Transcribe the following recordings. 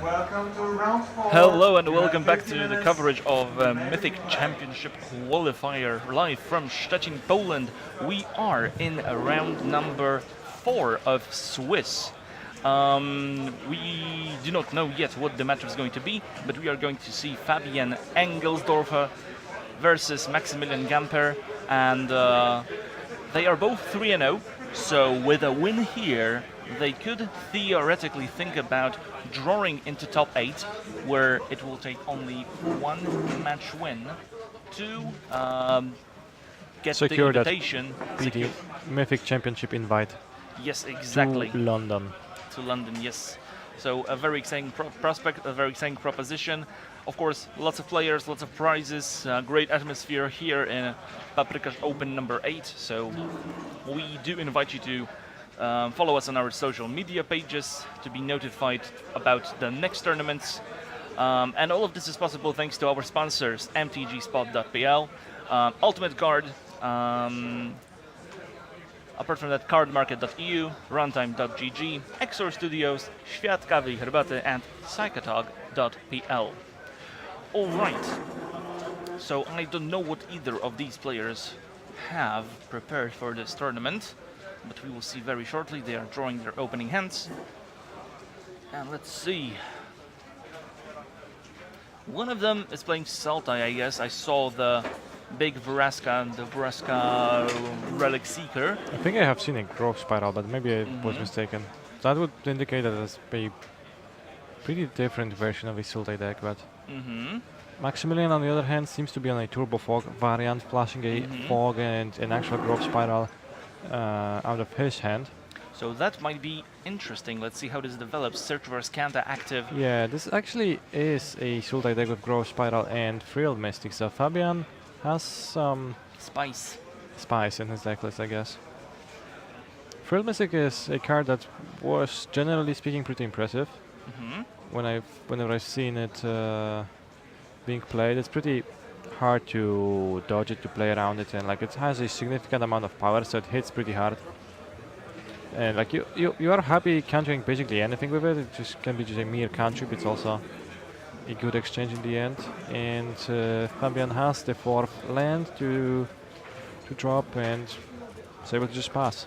Hello and welcome back to the coverage of Mythic Championship Qualifier live from Szczecin, Poland. We are in round number 4 of Swiss. We do not know yet what the match is going to be, but we are going to see Fabian Engelsdorfer versus Maximilian Gamper, and they are both 3-0, so with a win here, they could theoretically think about drawing into top 8, where it will take only one match win to get secure the invitation. the Mythic Championship invite. Yes, exactly. To London. To London, yes. So a very exciting prospect, a very exciting proposition. Of course, lots of players, lots of prizes, great atmosphere here in Paprykarz Open number 8. So we do invite you to follow us on our social media pages to be notified about the next tournaments. And all of this is possible thanks to our sponsors, mtgspot.pl, Ultimate Card, apart from that, cardmarket.eu, runtime.gg, Exor Studios, Świat Kawy i Herbaty, and psychotog.pl. Alright, so I don't know what either of these players have prepared for this tournament, but we will see very shortly. They are drawing their opening hands. And let's see. One of them is playing Sultai, I guess. I saw the big Vraska, the Vraska Relic Seeker. I think I have seen a Growth Spiral, but maybe I was mistaken. That would indicate that it's a pretty different version of a Sultai deck, but Maximilian, on the other hand, seems to be on a Turbo Fog variant, flashing a Fog and an actual Growth Spiral out of his hand. So that might be interesting. Let's see how this develops. Search for Scanta active. Yeah, this actually is a Sultai deck with Growth Spiral and Frilled Mystic, so Fabian has some spice in his decklist, I guess. Frilled Mystic is a card that was, generally speaking, pretty impressive. Whenever I've seen it being played, it's pretty hard to dodge it, to play around it, and like it has a significant amount of power, so it hits pretty hard. And like you are happy countering basically anything with it. It just can be just a mere country, but it's also a good exchange in the end. And Fabian has the 4th land to drop and is able to just pass.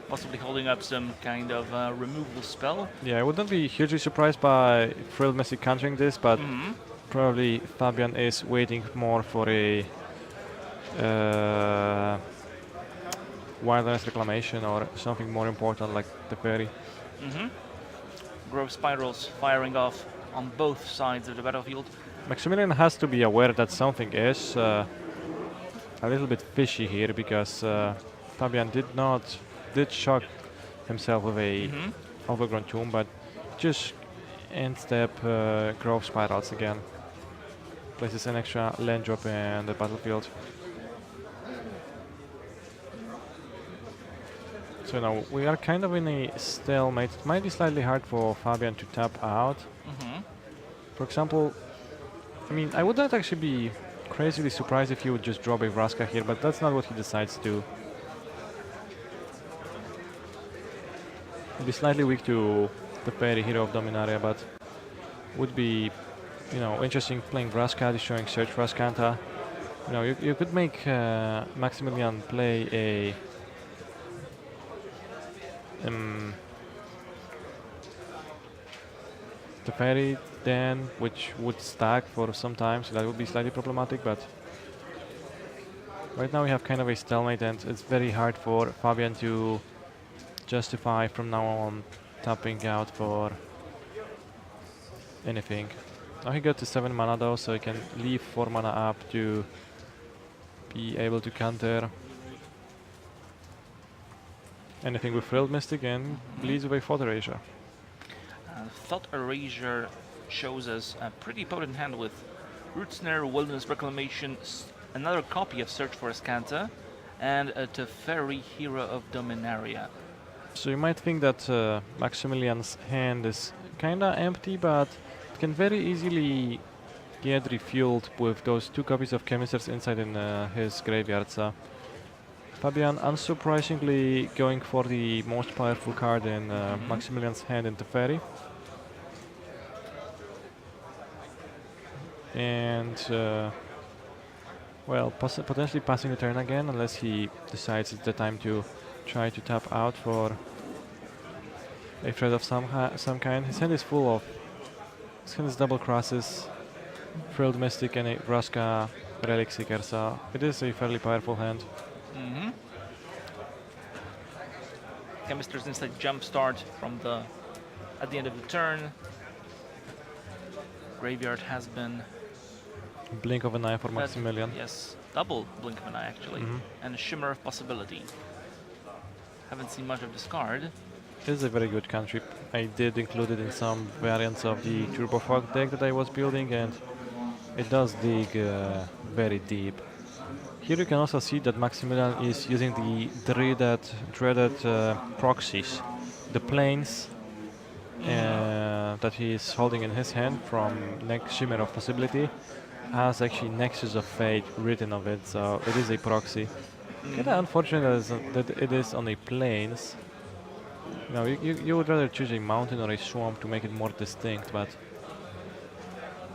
Possibly holding up some kind of removal spell. Yeah, I wouldn't be hugely surprised by Frilled Mystic countering this, but probably Fabian is waiting more for a Wilderness Reclamation or something more important like the Fairy. Growth Spirals firing off on both sides of the battlefield. Maximilian has to be aware that something is a little bit fishy here, because Fabian did shock himself with a Overgrown Tomb, but just end step Growth Spirals again. Places an extra land drop in the battlefield. So now we are kind of in a stalemate. It might be slightly hard for Fabian to tap out. For example, I mean, I would not actually be crazily surprised if he would just drop a Vraska here, but that's not what he decides to do. He'd be slightly weak to the Fairy, Hero of Dominaria, but would be, you know, interesting playing Vraska, destroying Search for Scanta. You know, you could make Maximilian play a the Fairy then, which would stack for some time, so that would be slightly problematic, but right now we have kind of a stalemate, and it's very hard for Fabian to justify from now on tapping out for anything. Now he got to 7 mana though, so he can leave 4 mana up to be able to counter anything with Frilled Mystic and bleeds with a Thought Erasure. Thought Erasure shows us a pretty potent hand with Root Snare, Wilderness Reclamation, another copy of Search for Scanta, and a Teferi, Hero of Dominaria. So you might think that Maximilian's hand is kinda empty, but it can very easily get refueled with those 2 copies of Chemisters inside in his graveyard. So Fabian, unsurprisingly, going for the most powerful card in Maximilian's hand in Teferi. and well, potentially passing the turn again, unless he decides it's the time to try to tap out for a threat of some kind. His hand is full of. His hand is double crosses, Frilled Mystic, and a Vraska Relic Seeker, so it is a fairly powerful hand. Mm-hmm. Chemister's instant jump start from at the end of the turn. Graveyard has been Blink of an eye for Maximilian. Yes, double blink of an eye actually, and a shimmer of possibility. Haven't seen much of this card. It is a very good cantrip. I did include it in some variants of the Turbo Fog deck that I was building, and it does dig very deep. Here you can also see that Maximilian is using the dreaded proxies, the planes that he is holding in his hand from Shimmer of Possibility has actually Nexus of Fate written on it, so it is a proxy. Kinda unfortunate that it is on a plains. No, you would rather choose a mountain or a swamp to make it more distinct, but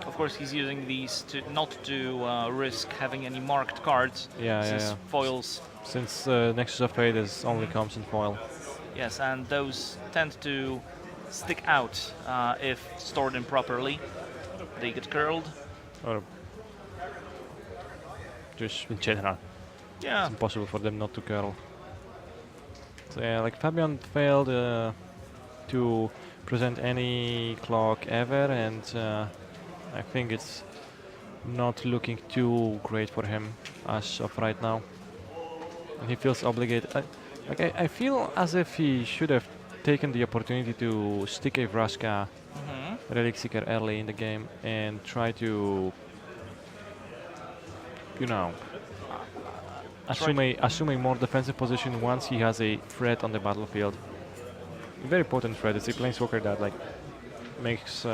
of course he's using these not to risk having any marked cards. Yeah. Foils. Since Nexus of Fate only comes in foil. Yes, and those tend to stick out if stored improperly. They get curled. Or just in general. Yeah. It's impossible for them not to curl. So yeah, like Fabian failed to present any clock ever, and I think it's not looking too great for him as of right now. And he feels obligated. I feel as if he should have taken the opportunity to stick a Vraska Relic Seeker early in the game and try to, you know, assume a more defensive position once he has a threat on the battlefield. A very potent threat. It's a planeswalker that like makes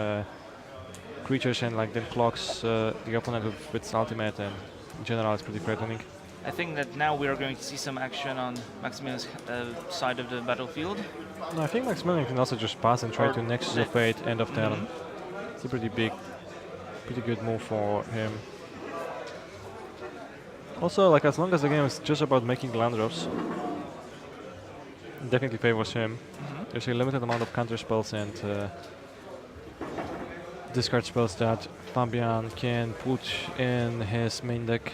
creatures and like then clocks the opponent with its ultimate, and in general it's pretty threatening. I think that now we are going to see some action on Maximilian's side of the battlefield. No, I think Maximilian can also just pass and try to Nexus of Fate end of turn. It's a pretty good move for him. Also, like as long as the game is just about making land drops, it definitely favors him. There's a limited amount of counter spells and discard spells that Fabian can put in his main deck.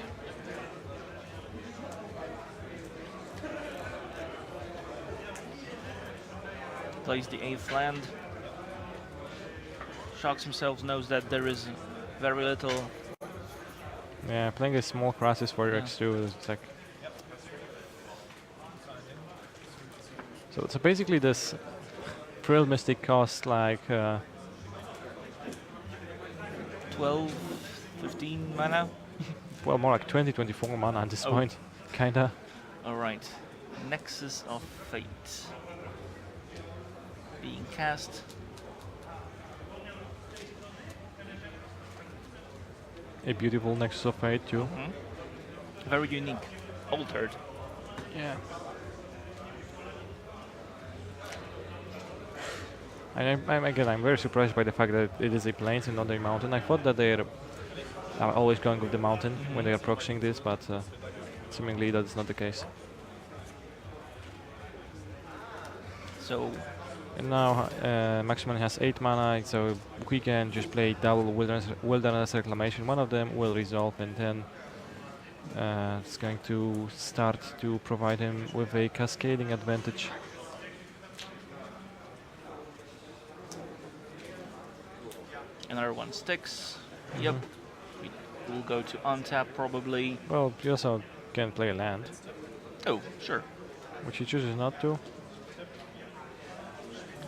Plays the 8th land. Shocks himself, knows that there is very little. Yeah, playing a small crisis for your X2 is like. So basically this Frilled Mystic costs like 12, 15 mana. Well, more like 20, 24 mana at this point, kinda. Alright, Nexus of Fate. Being cast. A beautiful Nexus of Fate too. Very unique. Altered. Yeah. I'm very surprised by the fact that it is a plains and not a mountain. I thought that they are always going with the mountain when they are proxying this, but seemingly that is not the case. So. And now Maximilian has 8 mana, so we can just play double Wilderness Reclamation. One of them will resolve, and then it's going to start to provide him with a cascading advantage. Another one sticks. Yep. We will go to untap probably. Well, you also can play a land. Oh, sure. Which he chooses not to.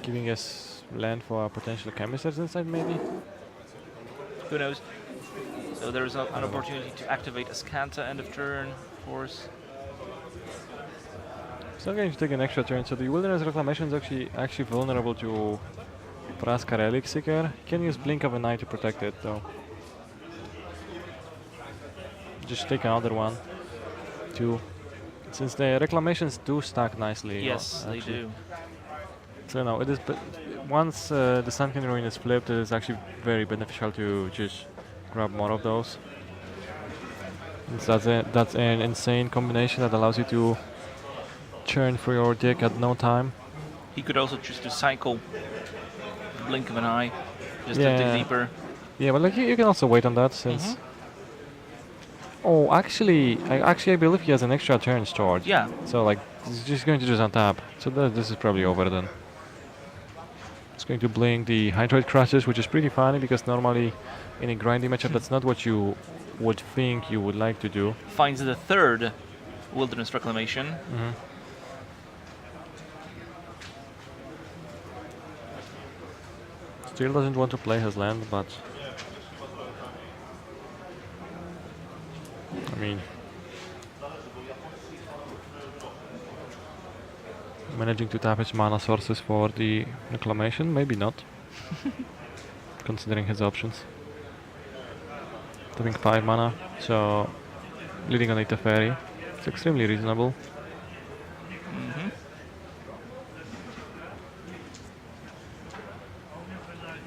Giving us land for potential chemisters inside, maybe? Who knows? So there is an opportunity to activate a Scanta end of turn, of course. It's not going to take an extra turn, so the Wilderness Reclamation is actually vulnerable to Vraska Relic Seeker. He can use Blink of an Eye to protect it, though. Just take another one. 2. Since the Reclamations do stack nicely. Yes, they do. So no, it is. Once the Sunken Ruin is flipped, it is actually very beneficial to just grab more of those. That's an insane combination that allows you to churn through your deck at no time. He could also choose to cycle, blink of an eye, just to dig deeper. Yeah, but like you can also wait on that since. Oh, actually, I believe he has an extra turn stored. Yeah. So like, he's just going to just untap. So this is probably over then. It's going to blink the Hydroid Crushes, which is pretty funny because normally in a grindy matchup, that's not what you would think you would like to do. Finds the third Wilderness Reclamation. Still doesn't want to play his land, but I mean, managing to tap his mana sources for the reclamation, maybe not. Considering his options. Tapping 5 mana, so leading on a Teferi. It's extremely reasonable.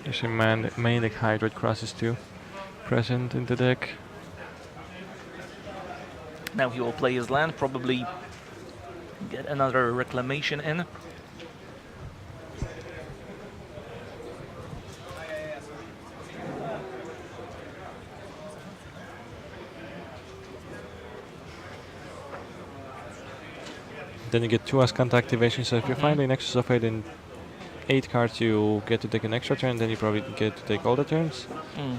There's a main deck Hydroid Crosses too present in the deck. Now he will play his land, probably get another reclamation in. Then you get 2 Ascant activations, so if you find a Nexus of Fate in 8 cards, you get to take an extra turn, then you probably get to take all the turns.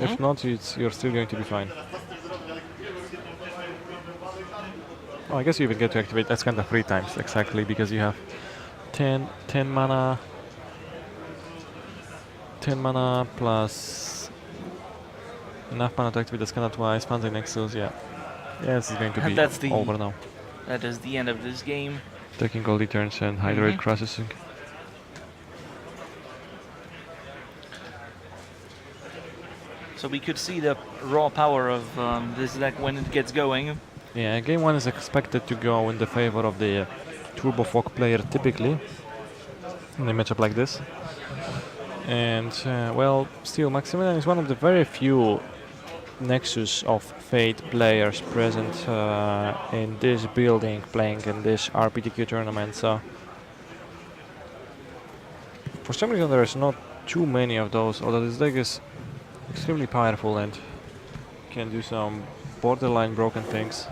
If not, you're still going to be fine. Oh, I guess you even get to activate Ascanta 3 times, exactly, because you have 10 mana, 10 mana plus enough mana to activate Ascanta twice, Fancy Nexus, yeah. Yeah, this is going to be over now. That is the end of this game. Taking all the turns and Hydroid Crosses. So we could see the raw power of this deck when it gets going. Yeah, game 1 is expected to go in the favor of the Turbo Fog player typically in a matchup like this. And well, still Maximilian is one of the very few Nexus of Fate players present in this building, playing in this RPTQ tournament. So for some reason there is not too many of those, although this deck is extremely powerful and can do some borderline broken things.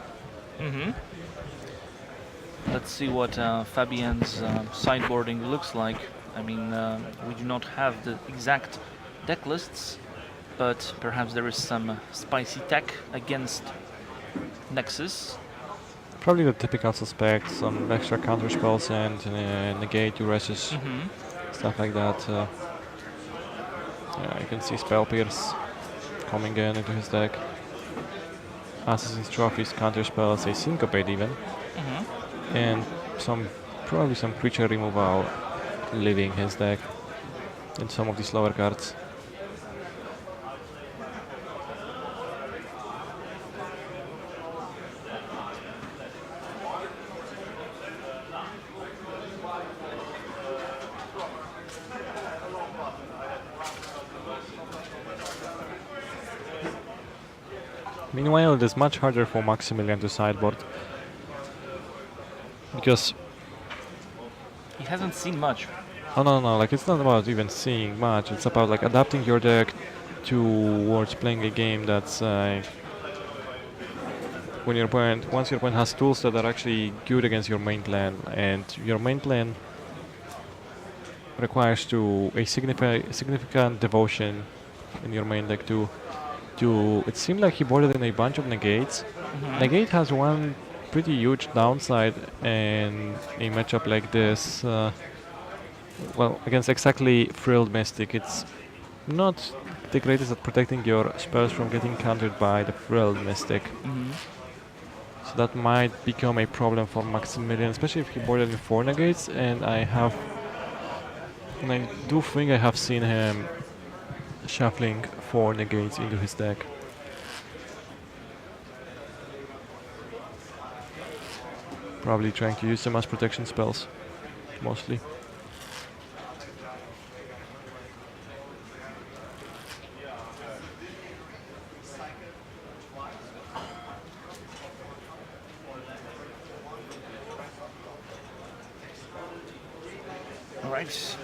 Let's see what Fabian's sideboarding looks like. I mean, we do not have the exact deck lists, but perhaps there is some spicy tech against Nexus. Probably the typical suspects, some extra counter spells and negate duresses, stuff like that. Yeah, you can see Spell Pierce coming in into his deck. Assassin's Trophies, counter spells, a Syncopate even. And probably some creature removal leaving his deck in some of these lower cards. Meanwhile, it is much harder for Maximilian to sideboard because he hasn't seen much. Oh no, like it's not about even seeing much, it's about like adapting your deck towards playing a game that's once your opponent has tools that are actually good against your main plan, and your main plan requires a significant devotion in your main deck to it seemed like he boarded in a bunch of negates. Negate has one pretty huge downside in a matchup like this. Well, against exactly Frilled Mystic, it's not the greatest at protecting your spells from getting countered by the Frilled Mystic. So that might become a problem for Maximilian, especially if he boarded in 4 negates, and I do think I have seen him shuffling 4 negates into his deck. Probably trying to use some mass protection spells, mostly. Right.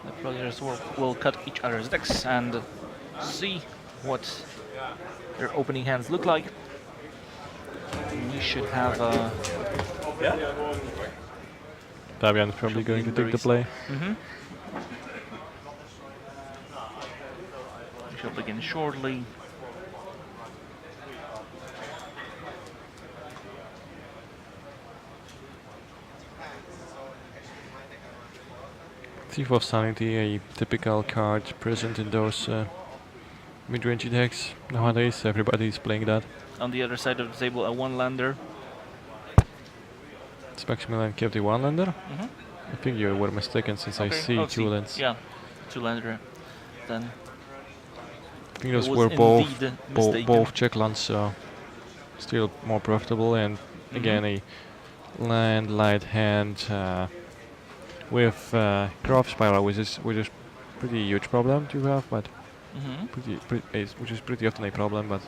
The players will cut each other's decks and see what their opening hands look like. We should have Fabian is probably going to take the play. We shall begin shortly. Thief of Sanity, a typical card present in those mid-range decks. Nowadays, everybody is playing that. On the other side of the table, a one-lander. It's Maximilian kept a one-lander? I think you were mistaken since I see two lands. Yeah, two-lander. Then I think those were both check lands, so still more profitable. And again, a land light hand with Growth Spiral, which is pretty huge problem to have, but which is pretty often a problem. But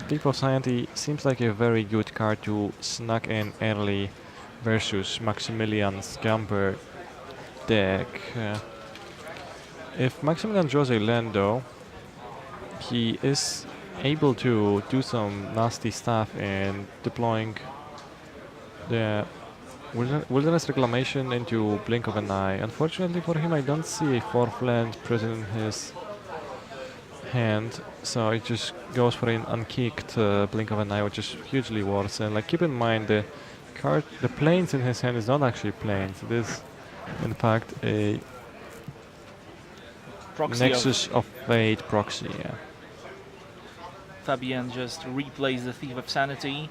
Thief of Sanity seems like a very good card to snag in early versus Maximilian's Gamper deck. If Maximilian draws a land though, he is able to do some nasty stuff in deploying the Wilderness Reclamation into Blink of an Eye. Unfortunately for him, I don't see a fourth land present in his hand, so it just goes for an unkicked Blink of an Eye, which is hugely worse. And like, keep in mind the planes in his hand is not actually planes. It is, in fact, a proxy Nexus of Fate proxy. Yeah. Fabian just replays the Thief of Sanity.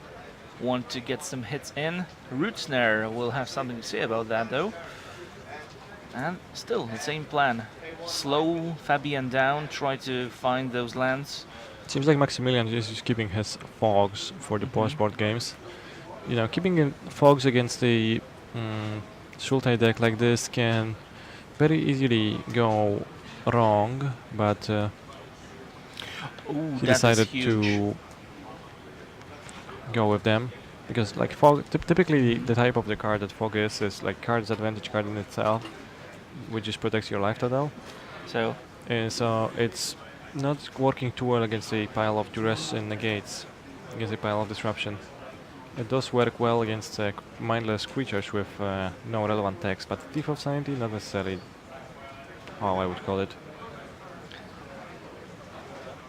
Want to get some hits in. Root Snare will have something to say about that though. And still the same plan. Slow Fabian down, try to find those lands. Seems like Maximilian is just keeping his fogs for the post-board games. You know, keeping in fogs against a Sultai deck like this can very easily go wrong, but he decided to go with them because, like, fog, typically the type of the card that fog is like card's advantage card in itself, which just protects your life total. So it's not working too well against a pile of duress and negates, against a pile of disruption. It does work well against mindless creatures with no relevant text, but Thief of Sanity not necessarily how I would call it.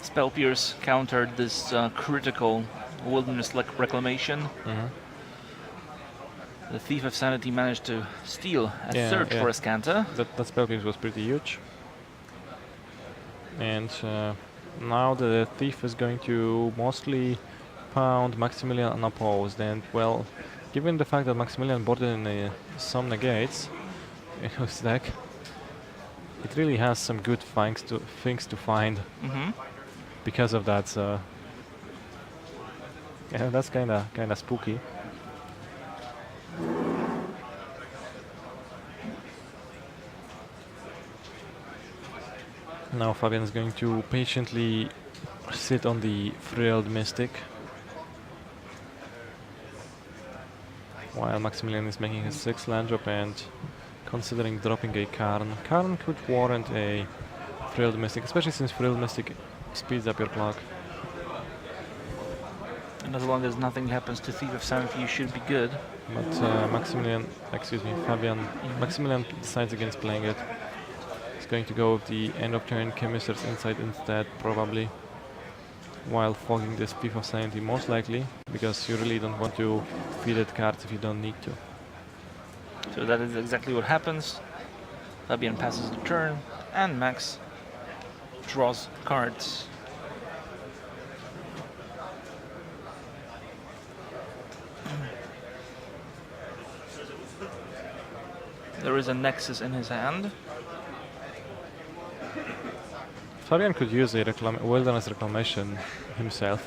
Spell Pierce countered this critical Wilderness Reclamation. The Thief of Sanity managed to steal a third for Escanta. That Spell Pierce was pretty huge. And now the Thief is going to mostly pound Maximilian unopposed, and well, given the fact that Maximilian boarded in some negates in his deck, it really has some good things to find because of that. So yeah, that's kinda spooky. Now Fabian is going to patiently sit on the Frilled Mystic, while Maximilian is making his 6th land drop and considering dropping a Karn. Karn could warrant a Frilled Mystic, especially since Frilled Mystic speeds up your clock. And as long as nothing happens to Thief of Sanity, you should be good. But Fabian, Maximilian decides against playing it. He's going to go with the end of turn Chemister's Insight instead, probably, while fogging this Thief of Sanity most likely, because you really don't want to feed it cards if you don't need to. So that is exactly what happens. Fabian passes the turn, and Max draws cards. There is a Nexus in his hand. Fabian could use a Wilderness Reclamation himself,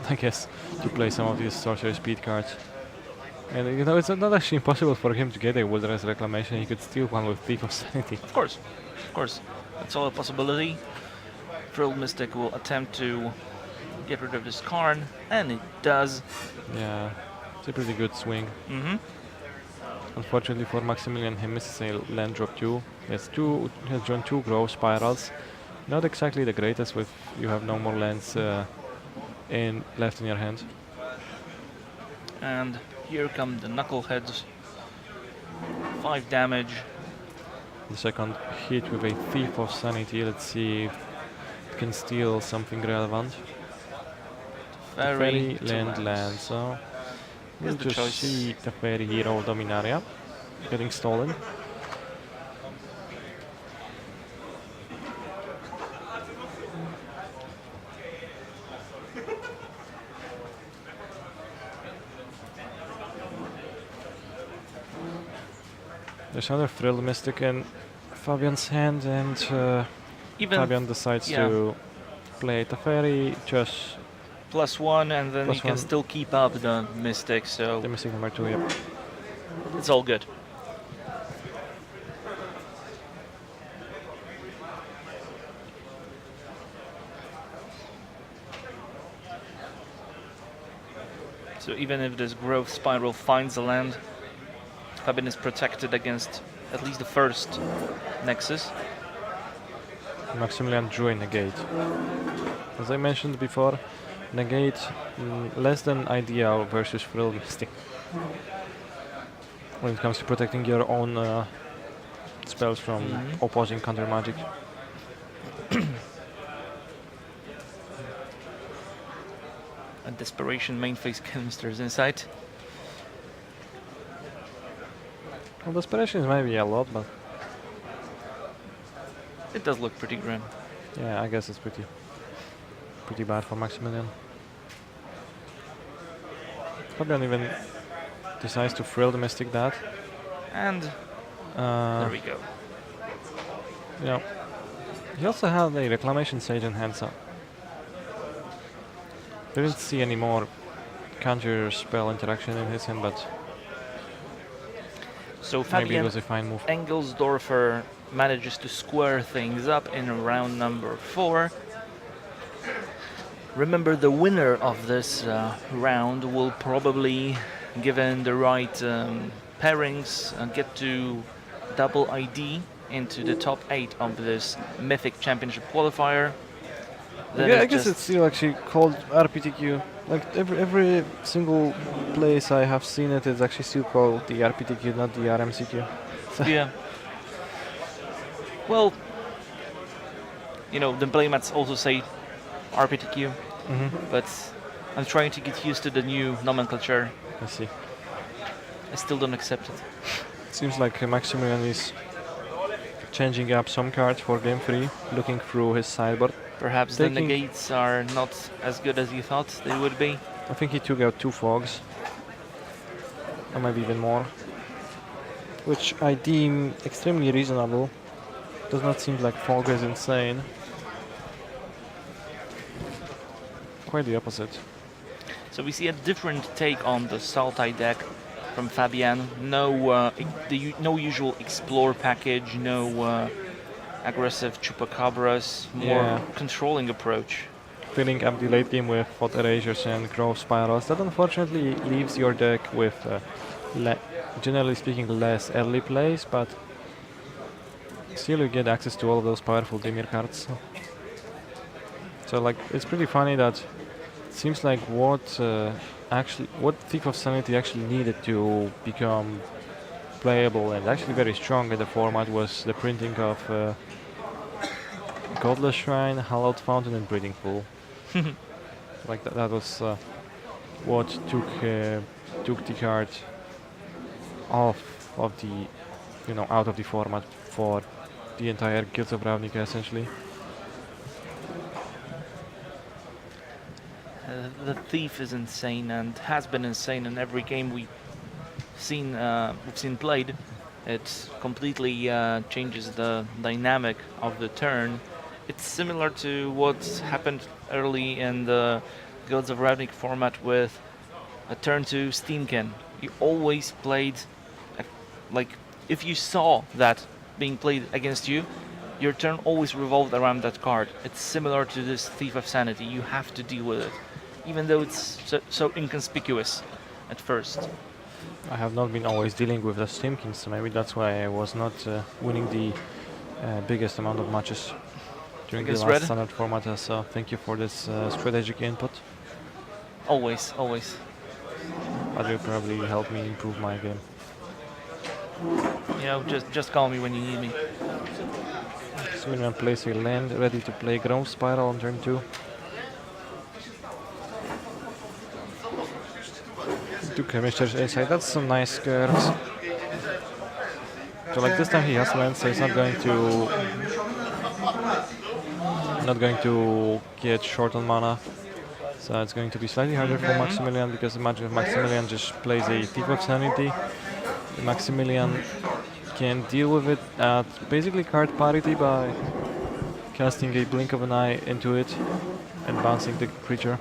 I guess, to play some of these Sorcery Speed cards. And you know, it's not actually impossible for him to get a Wilderness Reclamation. He could steal one with Thief of Sanity. Of course. That's all a possibility. Frilled Mystic will attempt to get rid of this Karn, and it does. Yeah, it's a pretty good swing. Unfortunately for Maximilian, he misses a land drop too. He has drawn 2 growth spirals. Not exactly the greatest if you have no more lands left in your hand. And here come the knuckleheads. 5 damage. The second hit with a Thief of Sanity. Let's see if it can steal something relevant. Fairy land. So we'll just choice. see the Fairy Hero Dominaria getting stolen. There's another Frill Mystic in Fabian's hand, and Fabian decides to play the Fairy, just +1, and then you can still keep up the Mystic, so... The Mystic number 2, yep. It's all good. So even if this growth spiral finds the land, Fabian is protected against at least the first Nexus. Maximilian drew a negate. As I mentioned before, negate less than ideal versus Frill Mystic when it comes to protecting your own spells from opposing counter magic. A Desperation main phase canisters inside. Well, Desperation is maybe a lot, but it does look pretty grim. Yeah, I guess it's pretty bad for Maximilian. Fabian even decides to Frill Domestic that. And there we go. Yeah. He also had a Reclamation Sage in hand, so didn't see any more counter spell interaction in his hand, but so maybe Fabian it was a fine move. Engelsdorfer manages to square things up in round number 4. Remember, the winner of this round will probably, given the right pairings, get to double ID into the top 8 of this Mythic Championship qualifier. Yeah, I guess it's still actually called RPTQ. Like every single place I have seen it is actually still called the RPTQ, not the RMCQ. So yeah. Well, you know, the playmats also say RPTQ, but I'm trying to get used to the new nomenclature. I see. I still don't accept it. Seems like Maximilian is changing up some cards for game 3, looking through his sideboard. Perhaps the negates are not as good as you thought they would be. I think he took out 2 fogs, or maybe even more, which I deem extremely reasonable. Does not seem like fog is insane. Quite the opposite. So we see a different take on the Sultai deck from Fabian. No usual explore package, no aggressive chupacabras, more controlling approach. Filling up the late game with Thought Erasures and Growth Spirals. That unfortunately leaves your deck with, generally speaking, less early plays, but still you get access to all of those powerful Dimir cards. So like, it's pretty funny that it seems like what Thief of Sanity actually needed to become playable and actually very strong in the format was the printing of Godless Shrine, Hallowed Fountain, and Breeding Pool. Like that was what took the card out of the format for the entire Guilds of Ravnica, essentially. The Thief is insane and has been insane in every game we've seen played. It completely changes the dynamic of the turn. It's similar to what happened early in the Guilds of Ravnica format with a turn to Steamkin. You always played, like, if you saw that being played against you, your turn always revolved around that card. It's similar to this Thief of Sanity. You have to deal with it, even though it's so inconspicuous at first. I have not been always dealing with the Steam Kings, so maybe that's why I was not winning the biggest amount of matches during the Against last red? standard format. So thank you for this strategic input. Always, always. That will probably help me improve my game. You know, just call me when you need me. Maximilian plays a land, ready to play Grove Spiral on turn 2. Two chemisters inside, that's some nice cards. So like this time he has land, so he's not going to get short on mana. So it's going to be slightly harder for Maximilian, because imagine if Maximilian just plays a Thief of Sanity. Maximilian can deal with it at basically card parity by casting a Blink of an Eye into it and bouncing the creature.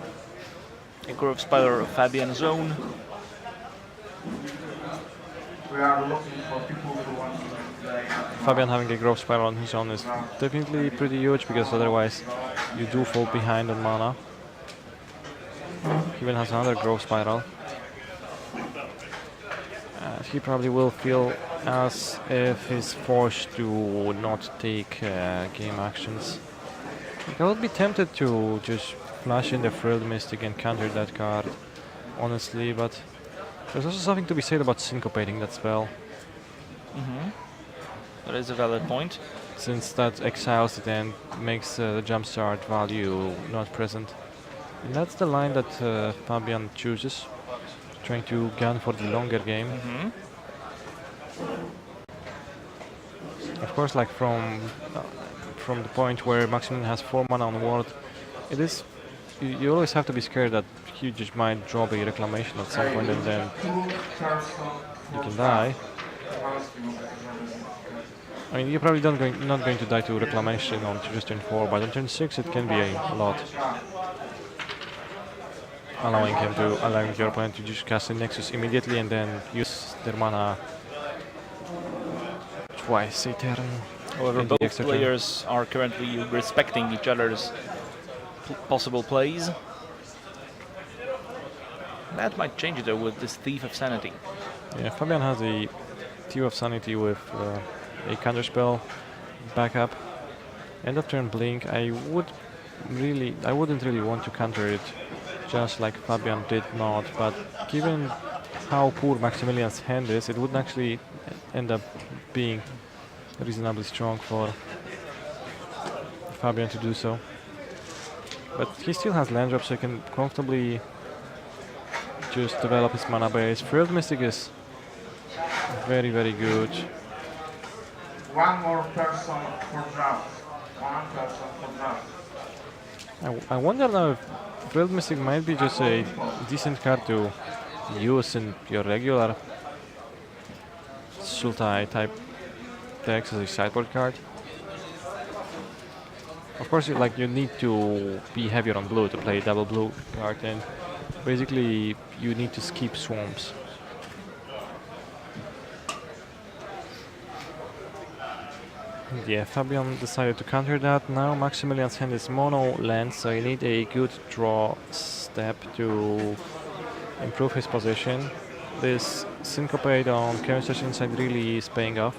A Grove Spiral Fabian zone. We are looking for people who want to play. Fabian having a Grove Spiral on his own is definitely pretty huge, because otherwise you do fall behind on mana. He even has another Grove Spiral. He probably will feel as if he's forced to not take game actions. Like, I would be tempted to just flash in the Frilled Mystic and counter that card, honestly, but there's also something to be said about syncopating that spell, That is a valid point. since that exiles it and makes the jumpstart value not present. And that's the line that Fabian chooses, trying to gun for the longer game. Of course, like from the point where Maximilian has 4 mana on ward, it is you always have to be scared that he just might drop a Reclamation at some point, and then you can die. I mean, you're probably not going to die to Reclamation on just turn 4, but on turn 6 it can be a lot. Allowing your opponent to just cast a Nexus immediately and then use their mana twice a turn. However, in the both extra turn. players are currently respecting each other's possible plays. That might change though with this Thief of Sanity. Yeah, Fabian has a Thief of Sanity with a counterspell backup. End of turn blink. I wouldn't really want to counter it, just like Fabian did not. But given how poor Maximilian's hand is, it would actually end up being reasonably strong for Fabian to do so. But he still has land drop, so he can comfortably just develop his mana base. Frilled Mystic is very, very good. One more person for draft. One person for draft. I wonder now if Frilled Mystic might be just a decent card to use in your regular Sultai type decks as a sideboard card. Of course, you need to be heavier on blue to play double blue card, and basically you need to skip swamps. Yeah, Fabian decided to counter that. Now Maximilian's hand is mono land, so you need a good draw step to improve his position. This syncopate on Chemisters inside really is paying off.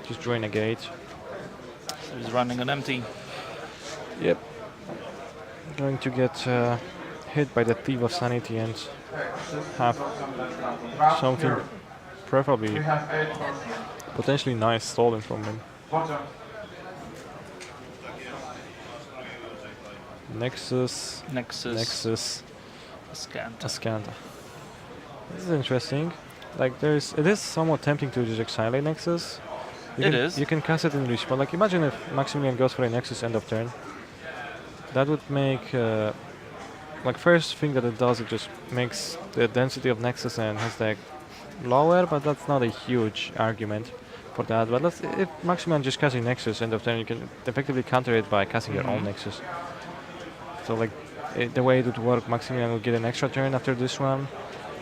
Just drawing a gate. So he's running on empty. Yep. Going to get hit by the Thief of Sanity and have something preferably We have 8 persons. potentially nice stolen from him. Bottom. Nexus, Nexus. Scant. Ascanta. This is interesting. Like it is somewhat tempting to just exile a Nexus. You can cast it in respawn. Like imagine if Maximilian goes for a Nexus end of turn. That would make like first thing that it does, it just makes the density of Nexus and Hashtag lower, but that's not a huge argument for that. But if Maximilian just casts a Nexus end of turn, you can effectively counter it by casting your own Nexus. So like the way it would work, Maximilian would get an extra turn after this one,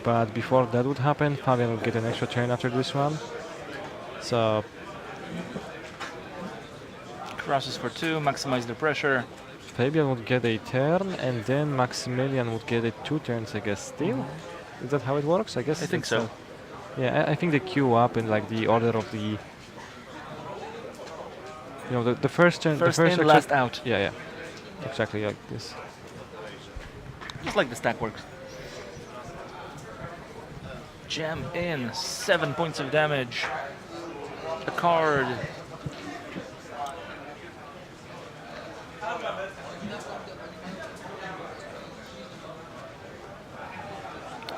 but before that would happen, Fabian would get an extra turn after this one. So Crosses for 2, maximize the pressure. Fabian would get a turn, and then Maximilian would get it 2 turns, I guess, still. Is that how it works? I guess I think it's, so. Yeah, I think they queue up in like the order of the. You know, the first turn. First the first in, last out. Yeah, yeah. Exactly like this. Just like the stack works. Jam in, 7 points of damage. A card.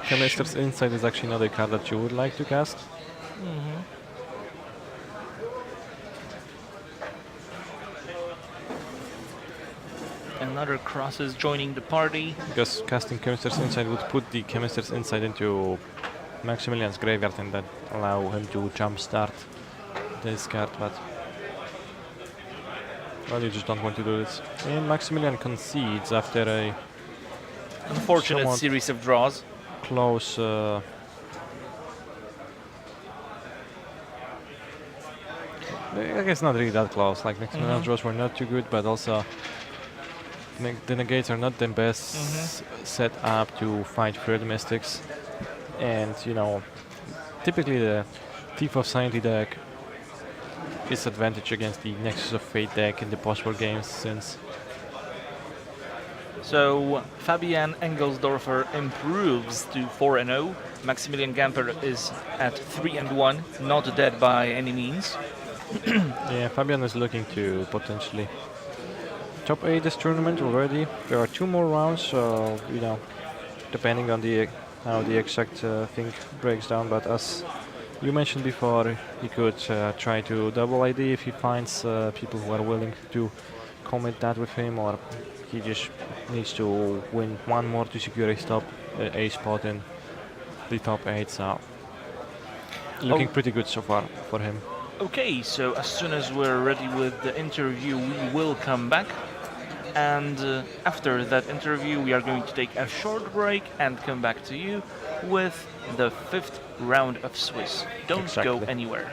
Chemist's Insight is actually not a card that you would like to cast. Another cross is joining the party. Because casting Chemist's Insight would put the Chemist's Insight into Maximilian's graveyard and that allow him to jumpstart this card, but well, you just don't want to do this. And Maximilian concedes after a Unfortunate somewhat series of draws. close. I guess not really that close. Like Maximilian's draws were not too good, but also the negates are not the best set up to fight Field Mystics. And you know, typically the Thief of Sanity deck is advantage against the Nexus of Fate deck in the possible games, since So Fabian Engelsdorfer improves to 4-0. Maximilian Gamper is at 3-1, not dead by any means. yeah, Fabian is looking to potentially top 8 this tournament already. There are 2 more rounds, so you know, depending on the how the exact thing breaks down. But as you mentioned before, he could try to double ID if he finds people who are willing to commit that with him, or he just needs to win 1 more to secure a spot in the top 8. So looking pretty good so far for him. Okay, so as soon as we're ready with the interview, we will come back. And after that interview, we are going to take a short break and come back to you with the 5th round of Swiss. Don't go Exactly. anywhere.